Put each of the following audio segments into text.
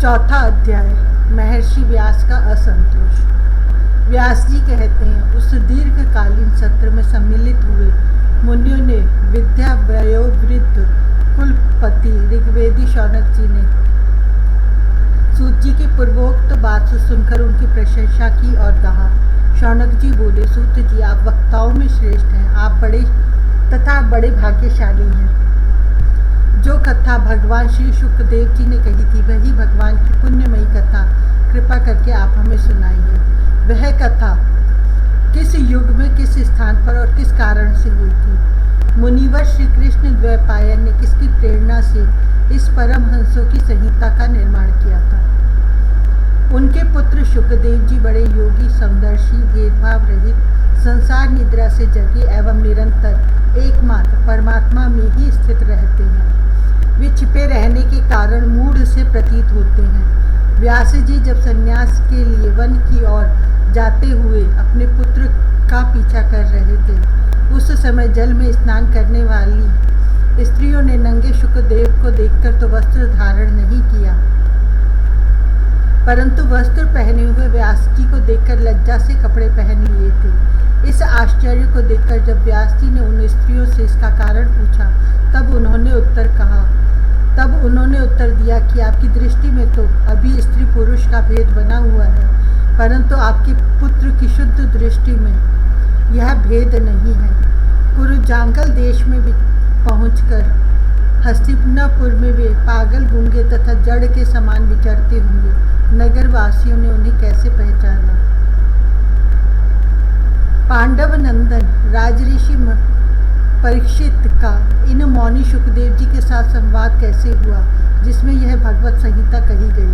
चौथा अध्याय, महर्षि व्यास का असंतोष। व्यास जी कहते हैं, उस दीर्घकालीन सत्र में सम्मिलित हुए मुनियों ने विद्या वयोवृद्ध कुलपति ऋग्वेदी शौनक जी ने सूत जी की पूर्वोक्त बात सुनकर उनकी प्रशंसा की और कहा। शौनक जी बोले, सूत जी, आप वक्ताओं में श्रेष्ठ हैं, आप बड़े भाग्यशाली हैं। जो कथा भगवान श्री शुकदेव जी ने कही थी, वही भगवान की पुण्यमयी कथा कृपा करके आप हमें सुनाइए। वह कथा किस युग में, किस स्थान पर और किस कारण से हुई थी? मुनिवर श्री कृष्ण द्वैपायन ने किसकी प्रेरणा से इस परमहंसों की संहिता का निर्माण किया था? उनके पुत्र शुकदेव जी बड़े योगी, समदर्शी, भेदभाव रहित, संसार निद्रा से जगे एवं निरंतर एकमात्र परमात्मा में ही स्थित रहते हैं। वे छिपे रहने के कारण मूढ़ से प्रतीत होते हैं। व्यास जी जब संन्यास के लिए वन की ओर जाते हुए अपने पुत्र का पीछा कर रहे थे, उस समय जल में स्नान करने वाली स्त्रियों ने नंगे शुकदेव को देखकर तो वस्त्र धारण नहीं किया, परंतु वस्त्र पहने हुए व्यास जी को देखकर लज्जा से कपड़े पहन लिए थे। इस आश्चर्य को देखकर जब व्यास जी ने उन स्त्रियों से इसका कारण पूछा, तब उन्होंने उत्तर दिया कि आपकी दृष्टि में तो अभी स्त्री पुरुष का भेद बना हुआ है, परंतु आपके पुत्र की शुद्ध दृष्टि में यह भेद नहीं है। कुरुजांगल देश में पहुंचकर हस्तिनापुर में वे पागल, गूंगे तथा जड़ के समान विचरते होंगे। नगर वासियों ने उन्हें कैसे पहचाना? पांडव नंदन राजऋषि परीक्षित का इन मौनी शुकदेव जी के साथ संवाद कैसे हुआ, जिसमें यह भगवत संहिता कही गई है?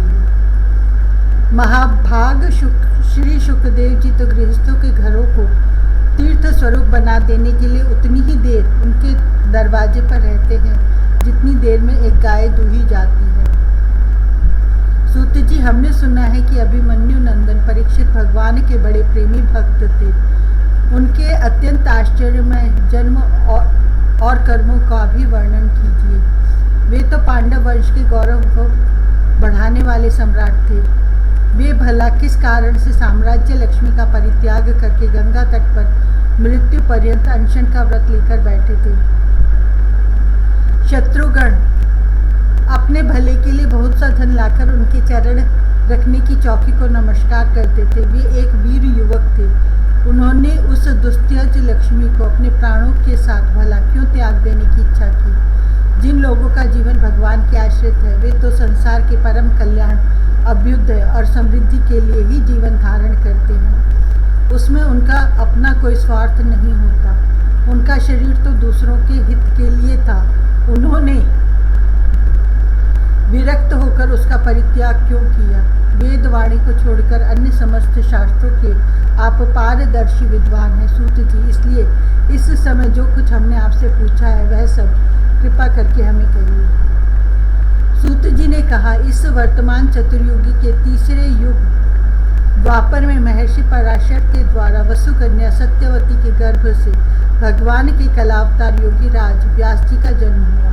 महाभाग श्री शुकदेव जी तो गृहस्थों के घरों को तीर्थ स्वरूप बना देने के लिए उतनी ही देर उनके दरवाजे पर रहते हैं जितनी देर में एक गाय दूही जाती है। सूत जी, हमने सुना है कि अभिमन्यु नंदन परीक्षित भगवान के बड़े प्रेमी भक्त थे। उनके अत्यंत आश्चर्यमय जन्म और कर्मों का भी वर्णन कीजिए। वे तो पांडव वंश के गौरव को बढ़ाने वाले सम्राट थे। वे भला किस कारण से साम्राज्य लक्ष्मी का परित्याग करके गंगा तट पर मृत्यु पर्यंत अनशन का व्रत लेकर बैठे थे? शत्रुगण अपने भले के लिए बहुत सा धन लाकर उनके चरण रखने की चौकी को नमस्कार करते थे। वे एक वीर युवक थे। उन्होंने उस दुस्त्यज लक्ष्मी को अपने प्राणों के साथ भला क्यों त्याग देने की इच्छा की? जिन लोगों का जीवन भगवान के आश्रित है, वे तो संसार के परम कल्याण, अभ्युदय और समृद्धि के लिए ही जीवन धारण करते हैं। उसमें उनका अपना कोई स्वार्थ नहीं होता। उनका शरीर तो दूसरों के हित के लिए था। उन्होंने विरक्त होकर उसका परित्याग क्यों किया? वेदवाणी को छोड़कर अन्य समस्त शास्त्रों के आप पारदर्शी विद्वान हैं सूत जी, इसलिए इस समय जो कुछ हमने आपसे पूछा है वह सब कृपा करके हमें कहिए। सूत जी ने कहा, इस वर्तमान चतुर्युगी के तीसरे युग द्वापर में महर्षि पराशर के द्वारा वसुकन्या सत्यवती के गर्भ से भगवान के कलावतार योगी राज व्यास जी का जन्म हुआ।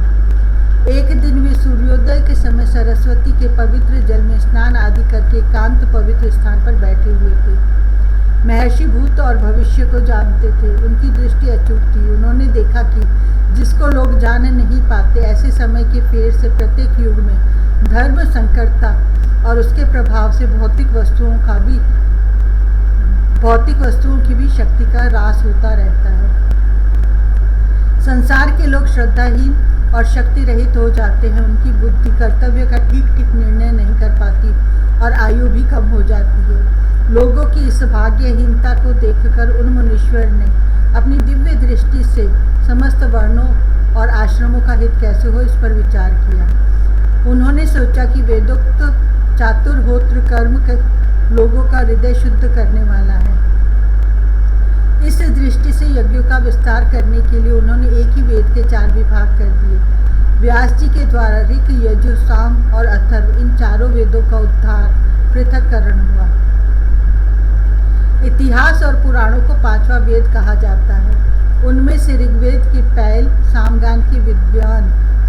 एक दिन वे सूर्योदय के समय सरस्वती के पवित्र जल में स्नान आदि करके एकांत पवित्र स्थान पर बैठे हुए थे। महर्षि भूत और भविष्य को जानते थे। उनकी दृष्टि अचूक थी। उन्होंने देखा कि जिसको लोग जान नहीं पाते, ऐसे समय के पेड़ से प्रत्येक युग में धर्म संकटता और उसके प्रभाव से भौतिक वस्तुओं की भी शक्ति का ह्रास होता रहता है। संसार के लोग श्रद्धाहीन और शक्ति रहित हो जाते हैं। उनकी बुद्धि कर्तव्य का ठीक निर्णय नहीं कर पाती और आयु भी कम हो जाती है। लोगों की इस भाग्यहीनता को देखकर उन मुनीश्वर ने अपनी दिव्य दृष्टि से समस्त वर्णों और आश्रमों का हित कैसे हो, इस पर विचार किया। उन्होंने सोचा कि वेदोक्त चातुर्होत्र कर्म लोगों का हृदय शुद्ध करने वाला है। इस दृष्टि से यज्ञों का विस्तार करने के लिए उन्होंने एक ही वेद के 4 विभाग कर दिए। व्यास जी के द्वारा ऋक, यजु, साम और अथर्व, इन चारों वेदों का उद्धार पृथक्करण हुआ। इतिहास और पुराणों को 5वां वेद कहा जाता है। उनमें से ऋग्वेद के पैल, सामगान के विद्वान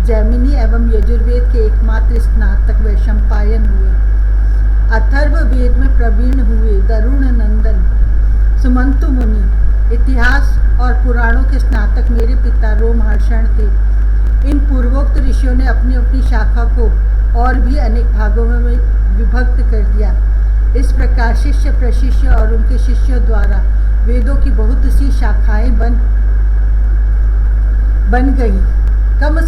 जैमिनी एवं यजुर्वेद के एकमात्र स्नातक वैशंपायन हुए। अथर्व वेद में प्रवीण हुए दरुण नंदन सुमंतु मुनि, इतिहास और पुराणों के स्नातक मेरे पिता रोमहर्षण थे। इन पूर्वोक्त ऋषियों ने अपनी अपनी शाखा को और भी अनेक भागों में विभक्त कर दिया। इस प्रकार शिष्य प्रशिष्य और उनके शिष्यों द्वारा वेदों की बहुत सी शाखाएं बन गई। कम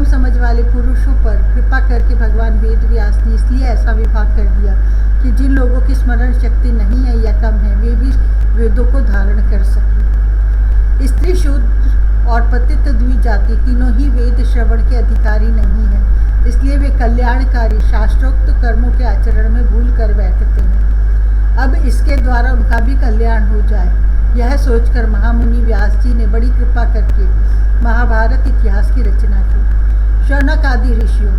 समझ वाले पुरुषों पर कृपा करके भगवान वेद व्यास ने इसलिए ऐसा विभाग कर दिया कि जिन लोगों की स्मरण शक्ति नहीं है या कम है, वे भी वेदों को धारण कर सकें। स्त्री, शूद्र और पतित द्विजाति तीनों ही वेद श्रवण के अधिकारी नहीं है, इसलिए वे कल्याणकारी शास्त्रोक्त कर्मों के आचरण में भूल कर बैठते हैं। अब इसके द्वारा उनका भी कल्याण हो जाए, यह सोचकर महामुनि व्यास जी ने बड़ी कृपा करके महाभारत इतिहास की रचना की। शौनक आदि ऋषियों,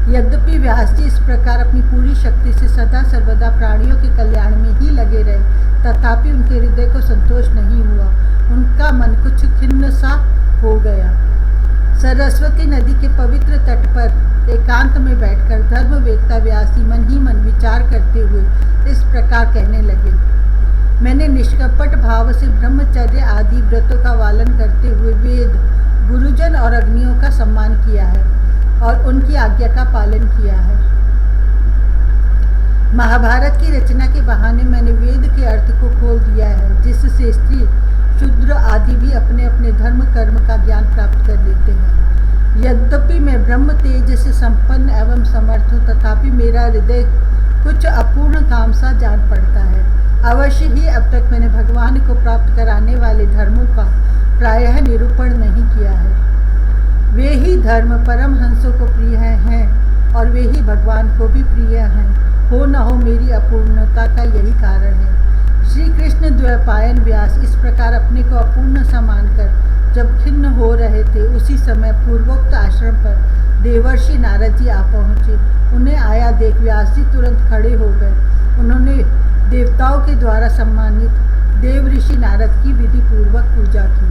यद्यपि व्यास जी इस प्रकार अपनी पूरी शक्ति से सदा सर्वदा प्राणियों के कल्याण में ही लगे रहे, तथापि उनके हृदय को संतोष नहीं हुआ। उनका मन कुछ खिन्न सा हो गया। सरस्वती नदी के पवित्र तट पर एकांत में बैठकर धर्मवेत्ता व्यास जी मन ही मन विचार करते हुए इस प्रकार कहने लगे। मैंने निष्कपट भाव से ब्रह्मचर्य आदि व्रतों का पालन करते हुए वेद, गुरुजन और अग्नियों का सम्मान किया है और उनकी आज्ञा का पालन किया है। महाभारत की रचना के बहाने मैंने वेद के अर्थ को खोल दिया है, जिससे स्त्री, शूद्र आदि भी अपने अपने धर्म कर्म का ज्ञान प्राप्त कर लेते हैं। यद्यपि मैं ब्रह्म तेज से संपन्न एवं समर्थ हूँ, तथापि मेरा हृदय कुछ अपूर्ण काम सा जान पड़ता है। अवश्य ही अब तक मैंने भगवान को प्राप्त कराने वाले धर्मों का प्रायः निरूपण नहीं किया है। वे ही धर्म परमहंसों को प्रिय हैं और वे ही भगवान को भी प्रिय हैं। हो न हो मेरी अपूर्णता का यही कारण है। श्री कृष्ण द्वैपायन व्यास इस प्रकार अपने को अपूर्ण सा मानकर जब खिन्न हो रहे थे, उसी समय पूर्वोक्त आश्रम पर देवर्षि नारद जी आ पहुँचे। उन्हें आया देख व्यास जी तुरंत खड़े हो गए। उन्होंने देवताओं के द्वारा सम्मानित देव ऋषि नारद की विधि पूर्वक पूजा की।